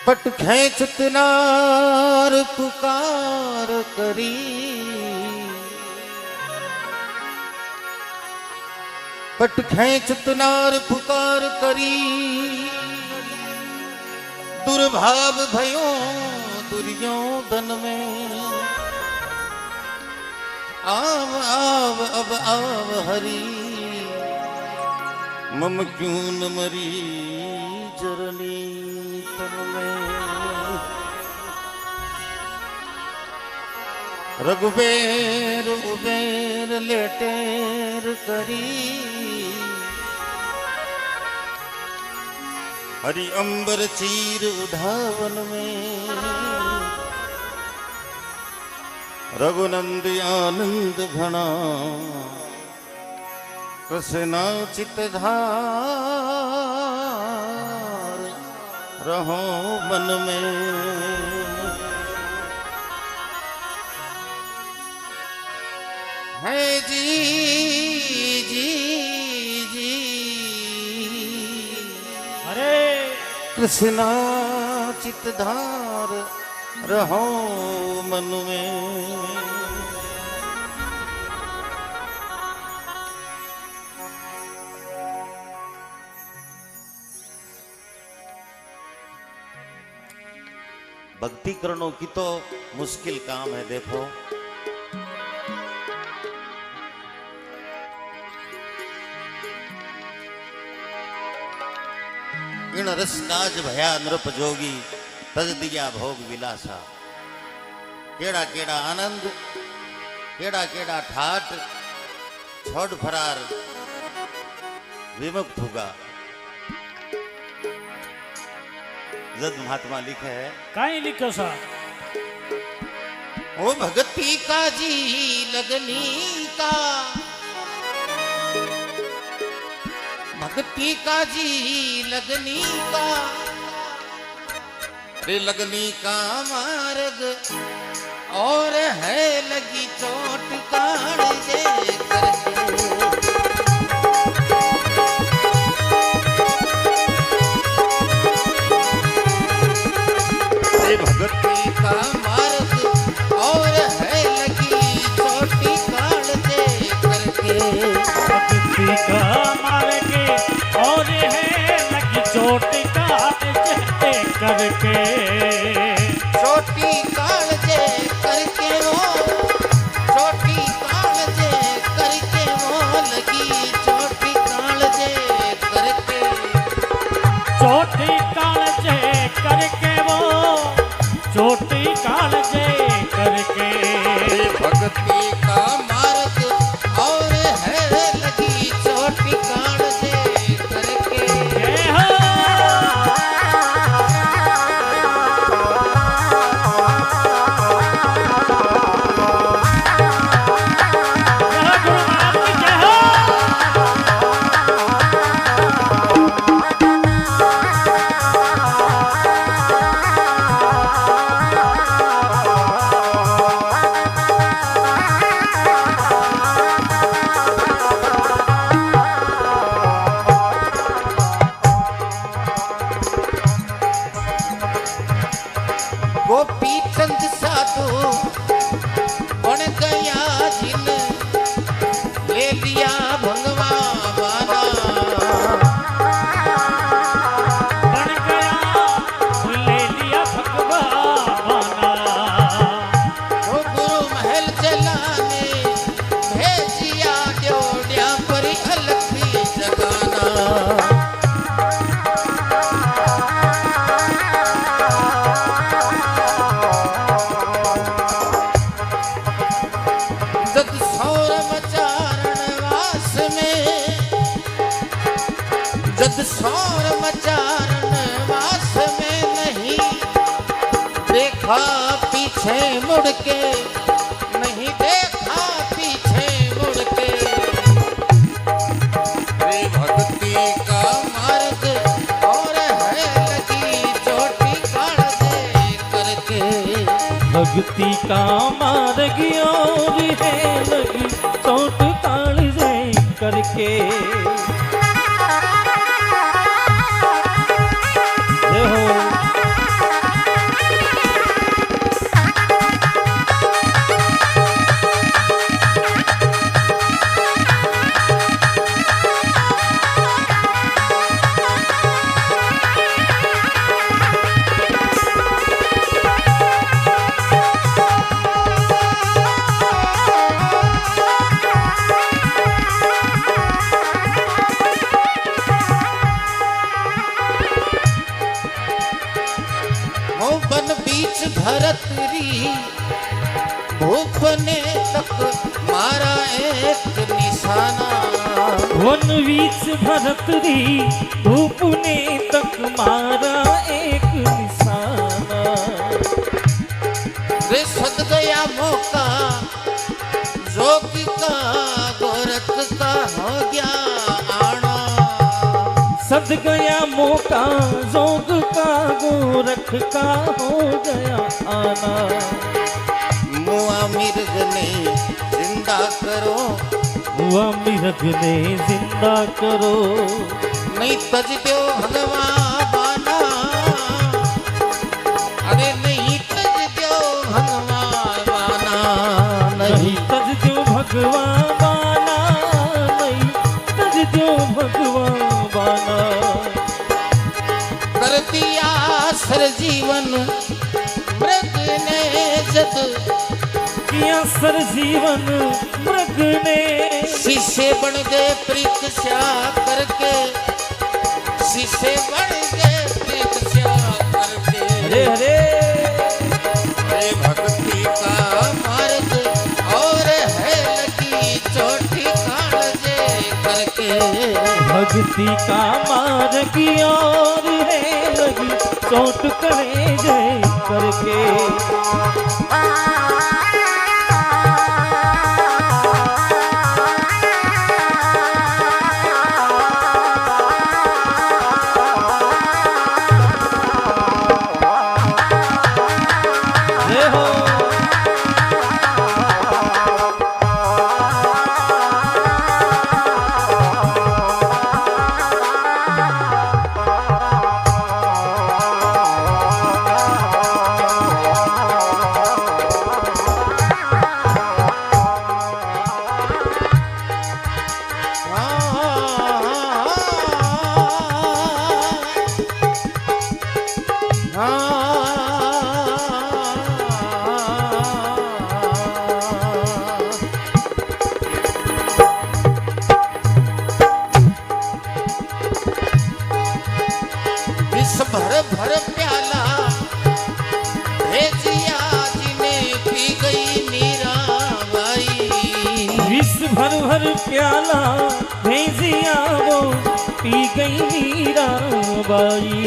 पट खेचत नार पुकार करी, पट खेचत नार पुकार करी, दुर्भाव भयो दुर्योधन में। आव आव अब आव हरि, मम क्यों न मरी जरनी तन में। रघुबेर उबेर लेटेर करी, हरि अंबर चीर उधावन में। रघुनंद आनंद घना, कृष्णा चित धार रहो मन में। है जी जी जी, अरे कृष्णा चित धार रहो मन में। भक्ति करनो की तो मुश्किल काम है। देखो इन रस काज भया नृप जोगी, तज दिया भोग विलासा। केड़ा केड़ा आनंद, केड़ा केड़ा ठाट, छोड़ फरार विमुक्त होगा। जद महात्मा लिखे है, कहीं लिखो सा। ओ भगती का जी लगनी का, भक्ति का जी लगनी का, रे लगनी का मार्ग और है लगी चोट काढ़ दे करके। रे भक्ति का मार्ग और है लगी चोटी काढ़ दे करके। भक्ति का मार्ग और है लगी चोट काढ़ दे करके। चोटी काढ़ दे करके वो, चोटी काढ़ दे करके वो लगी चोटी काढ़ दे करके। चोटी काढ़ दे करके वो, चोटी काढ़ दे करके। भक्ति का मार्ग और है लगी चोटी काढ़ दे करके। जय हो। गोपी चंद साधु बन गया जिन, ले लिया भंगवा बाना। बन गया ले लिया भगवा बाना। वो गुरु महल चलाने भेजिया ड्योड्या पर अलग भी जगाना। जद सौर मचारण वास में, जद सौर मचारण वास में नहीं देखा पीछे मुड़ के, नहीं देखा पीछे मुड़ के। रे भक्ति का मार्ग और है लगी चोटी काढ़ दे करके। भक्ति का मार्ग और है लगी चोट काढ़ दे करके। जय हो। उपने तक मारा एक निशाना। वन वीच भरत री उपने तक मारा एक निशाना। वे सद गया मौका जोगी का गोरख का हो गया आना। सद गया मौका जोग का गोरख का हो गया आना। मुआ मिर्ग ने जिंदा करो, हुआ मिर्ग ने जिंदा करो, नहीं तज दो भगवान बाना। अरे नहीं तज दो भगवान बाना, नहीं तज दो भगवान बाना, नहीं तज दो भगवान बाना। कर दिया सर जीवन मृग ने जद, किया सर जीवन मृग ने। शीशे बन गए परीक्षा करके, शीशे बन गए परीक्षा करके। हरे हरे अरे भक्ति का मार्ग और है लगी चोटी कालजे करके। भक्ति का मार्ग और है लगी चोट कलेजे करके। भर भर प्याला भेजिया जिने पी गई मीराबाई। विष भर भर प्याला भेजिया वो पी गई मीराबाई।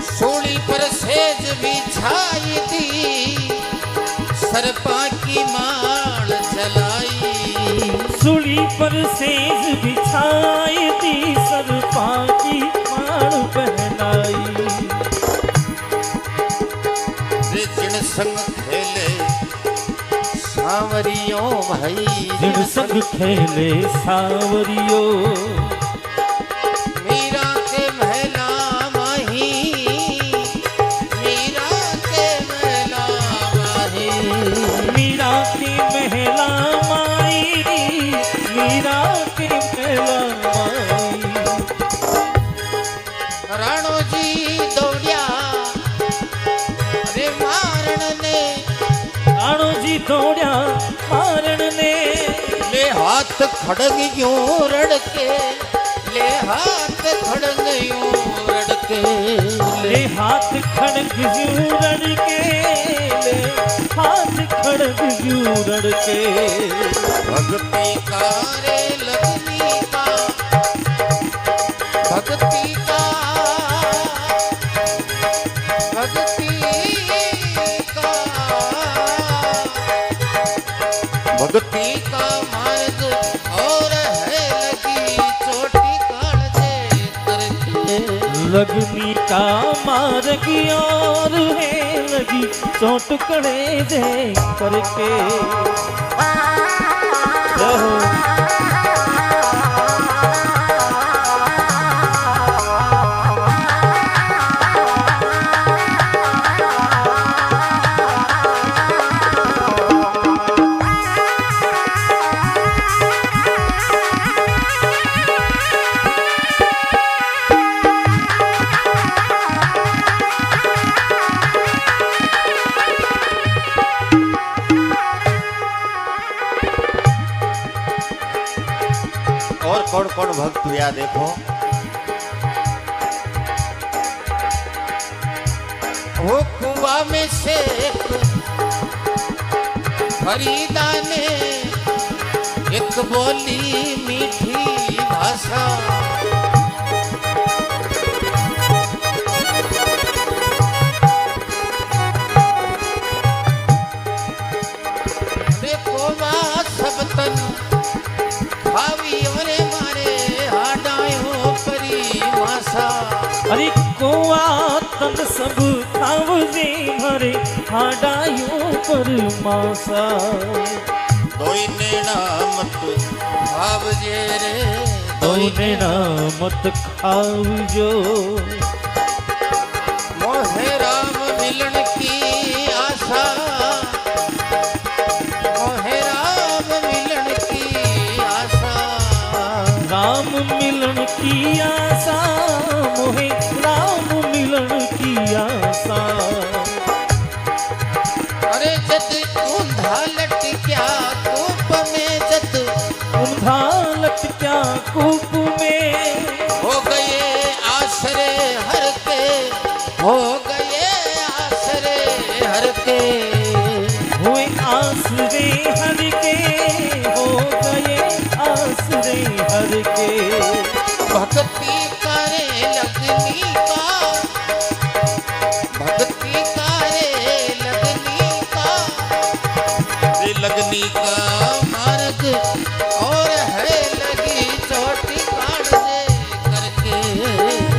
सूली पर सेज बिछाई थी, सरपा की माल जलाई। सूली पर सेज बिछाई थी, सरपा की माल पहनाई। जिन संग खेले सावरियों भाई, जिन संग खेले सावरियों। मीरा के महला माही, मीरा के महला माही। मीरा की महला माई, मीरा की महला माई। राणो जी दौड़िया अरे मारण ने, राणो जी दौड़िया मारण ने। ले हाथ खड़ग यूं रड़के, ले हाथ खड़ग यूं रड़के। ले हाथ खड़ग यूं रड़के, ले हाथ खड़ग यूं रड़के। भक्ति का रे लगनी का, भक्ति का, भक्ति का, भक्ति का मार्ग और है लगी चोटी कालजे करके। लगनी का मार्ग और है लगी चोट कलेजे करके। रहो और कौन कौन भक्त हुआ देखो। वो कुआं में से फरीदा ने एक बोली मीठी भाषा, देखो मां सब तन भावी अवरे मारे हाडायो परी मासा। अरे कोआ तन सब खावजे भरे हाडायो पर मासा। दोई नेना मत खावजे रे, दोई नेना मत खावजो। मोहे राम मिलन की आशा, मोहे राम मिलन की आशा। राम मिलन की आशा, मोहे राम मिलन की आशा। अरे जद ऊंधा लटक्या कूप में, जद ऊंधा लटक्या कूप में, हो गए आसरे हर के, हो गए आसरे हर के, हुए आसरे हर के, हो गए आसरे हर के। भक्ति करे लगनी का, भक्ति करे लगनी का, ये लगनी का मार्ग और है लगी चोटी काढ़े करके।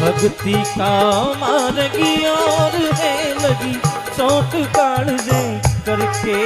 भक्ति का मार्गी और है लगी चोट काढ़े करके।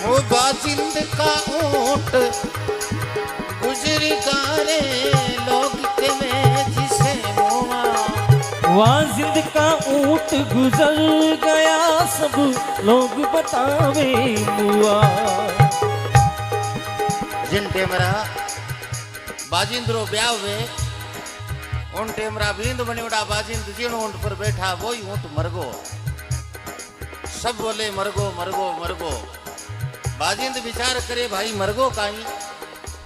वो बाजिंद का ऊंट गुजर गारे लोग के में जिसे मुआ। वाजिंद का ऊंट गुजर गया सब लोग बतावे मुआ। जिन टेमरा बाजिंद्रो ब्यावे उन टेमरा बींद बनेवड़ा बाजिंद जिन ऊंट पर बैठा वही ऊंट मरगो। सब बोले मरगो मरगो मरगो। बाजिंद विचार करे भाई मरगो काई,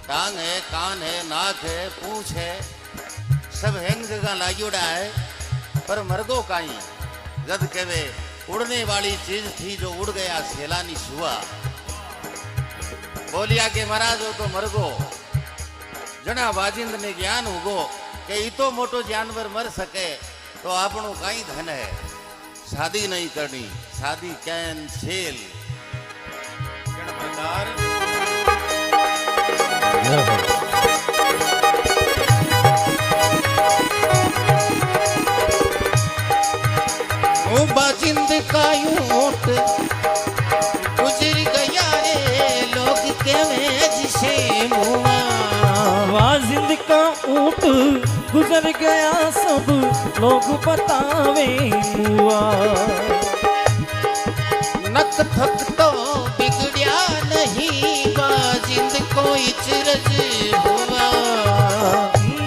टांग है, कान है, नाक है, पूंछ है, सब हैंग जगह लागोड़ा है, पर मरगो काई। जद कहे उड़ने वाली चीज थी जो उड़ गया सैलानी सुआ। बोलिया के महाराज हो तो मरगो। जना बाजिंद ने ज्ञान उगो के इतो मोटो जानवर मर सके तो आपनो काई धन है। शादी नहीं करनी, शादी कैंसिल। वो बाजिंद का ऊंट गुजर गया रे लोग के में जिसे मुआ। वाजिंद का ऊंट गुजर गया सब लोग बतावे मुआ। नक थक तो बिगड़िया नहीं बाजिंद कोई चिरज हुआ।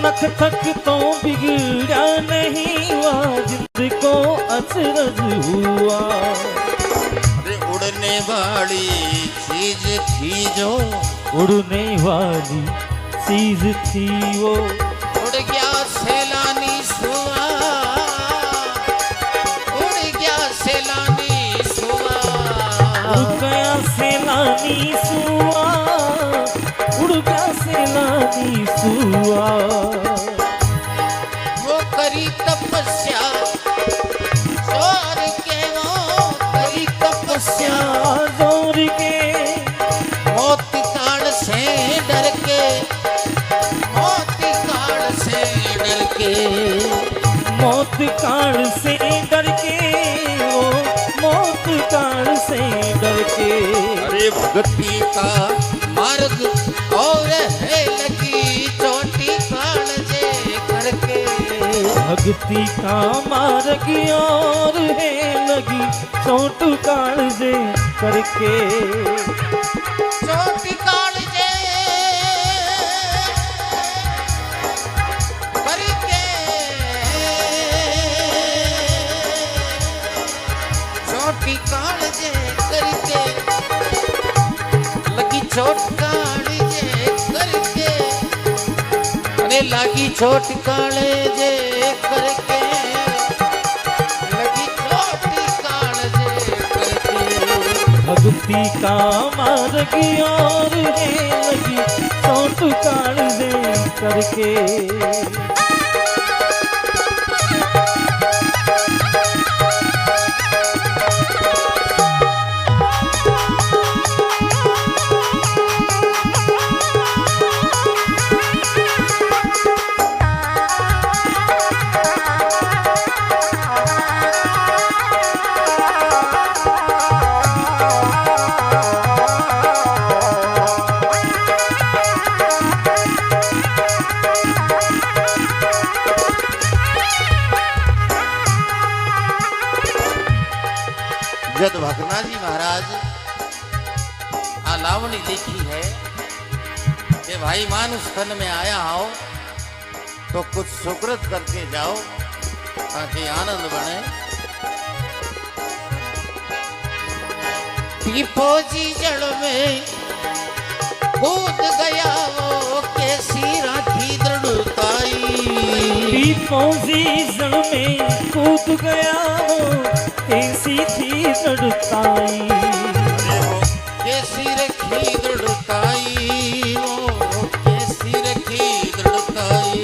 नख थक तो बिगड़ा नहीं वाजिंद को अचरज हुआ। अरे उड़ने वाली चीज थी जो, उड़ने वाली चीज थी वो, उड़ गया सैलानी सुआ, उड़ गया सैलानी सुआ। उड़ गया सैलानी सुआ, उड़ गया सैलानी सुआ। वो करी तपस्या जोर के, वो करी तपस्या जोर के, मौत काल से डर के, मौत काल से डर के, मौत काल से डर के, वो मौत काल भक्ति का मार्ग और है लगी चोटी कालजे करके। भक्ति का मार्ग और है लगी चोट कालजे करके। चोटी कालजे करके चोटी कालजे करके लगी चोट कालजे करके अरे लगी चोट कालजे करके लगी चोटी कालजे करके। भक्ति का मार्ग और है लगी चोट कालजे करके। जद भगनाजी महाराज आलावनी लिखी है कि भाई मानुष तन में आया हो तो कुछ सुकृत करके जाओ ताकि आनंद बने। पीपोजी जड़ में कूद गया वो कैसी राखी दृढ़ताई। पीपोजी जड़ में कूद गया वो कैसी थी दृढ़ताई। कैसी रखी दृढ़ताई वो कैसी रखी दृढ़ताई।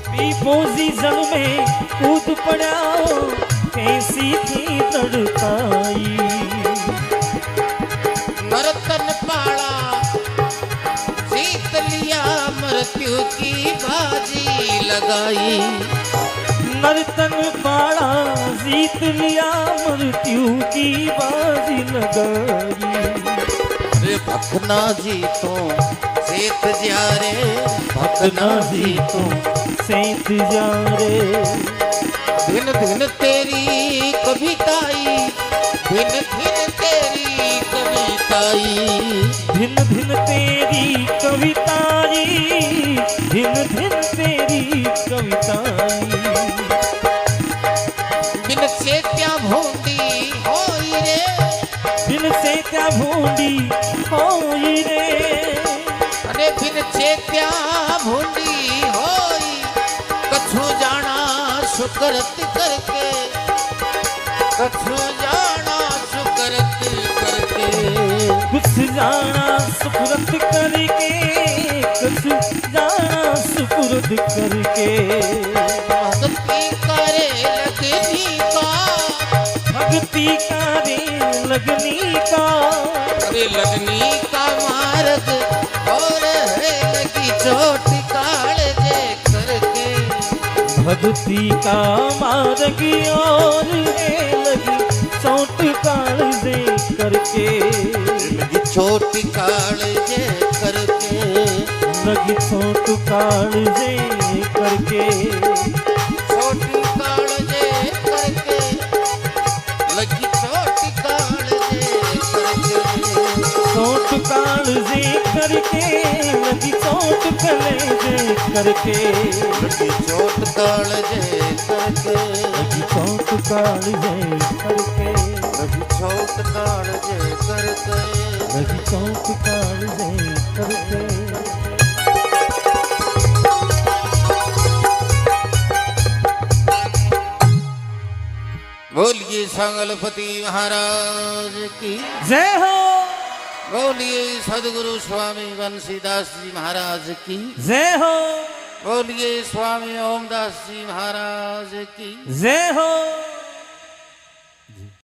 पीपोजी जड़ में कूद पड़ा वो कैसी थी दृढ़ताई। नरतन पाला जीत लिया मृत्यु की बाजी लगाई। नर्तन पाड़ा जीत लिया मृत्यु की बाजी लगाई। अरे भखना जी तो सेत जा रे भखना जी तो सेत जा रे। दिन दिन तेरी कविताई दिन दिन तेरी कविताई। दिन दिन तेरी कविताई दिन दिन तेरी कविताई। बिन से क्या भूंडी होई रे बिन से क्या भूंडी होई रे। अरे बिन से क्या भूंडी होई कछु जाना सुकरत करके कछु जाना सुकरत करके। कुछ जाना सुपुरद करके कुछ जाना सुपुरद करके। भक्ति करे लगनी का भक्ति करे लगनी का। अरे लगनी का मार्ग और है लगी चोट कालजे करके। भक्ति का मार्ग और है लगी चोट कालजे करके। लगी चोट कालजे करके लगी चोट कालजे करके। चोट कालजे करके लगी चोट कालजे करके। चोट कालजे करके लगी चोट कलेजे करके। लगी चोट कालजे करके लगी चोट कालजे करके। लगी चोट कालजे करके। लगी चोट कालजे करके। बोलिए संगलपति महाराज की जय हो। बोलिए सदगुरु स्वामी बंसीदास जी महाराज की जय हो। बोलिए स्वामी ओमदास जी महाराज की जय हो।